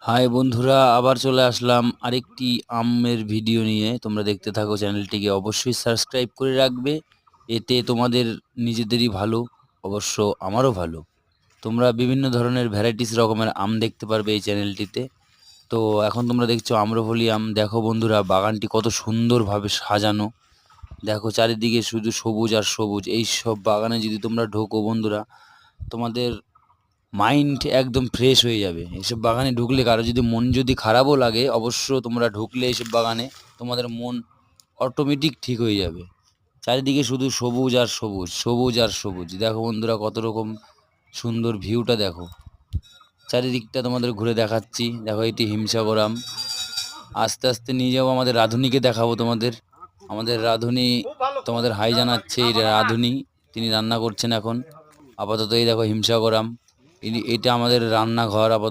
High বন্ধুরা, আবার চলে আসলাম আরেকটি আমের ভিডিও নিয়ে। তোমরা দেখতে থাকো, চ্যানেলটিকে অবশ্যই সাবস্ক্রাইব করে রাখবে। এতে তোমাদের নিজেদেরই ভালো, অবশ্য আমারও ভালো। তোমরা বিভিন্ন ধরনের ভ্যারাইটিস রকমের আম দেখতে পারবে এই চ্যানেলটিতে। তো এখন তোমরা দেখছো আম্রপলি আম। দেখো বন্ধুরা, বাগানটি কত সুন্দরভাবে সাজানো। দেখো চারিদিকে শুধু সবুজ আর সবুজ। এই সব বাগানে যদি তোমরা ঢোকো বন্ধুরা, তোমাদের মাইন্ড একদম ফ্রেশ হয়ে যাবে। এইসব বাগানে ঢুকলে কারো যদি মন যদি খারাপও লাগে, অবশ্য তোমরা ঢুকলে এইসব বাগানে তোমাদের মন অটোমেটিক ঠিক হয়ে যাবে। চারিদিকে শুধু সবুজ আর সবুজ, সবুজ আর সবুজ। দেখো বন্ধুরা, কত রকম সুন্দর ভিউটা দেখো। চারিদিকটা তোমাদের ঘুরে দেখাচ্ছি। দেখো, এটি হিমসাগর আম। আস্তে আস্তে নিয়ে যাবো, আমাদের রাঁধুনিকে দেখাবো তোমাদের। আমাদের রাঁধুনি তোমাদের হাই জানাচ্ছে। এই রাঁধুনি, তিনি রান্না করছেন এখন আপাতত। এই দেখো হিমসাগর আম। এটা আমাদের রান্নাঘর আপাতত।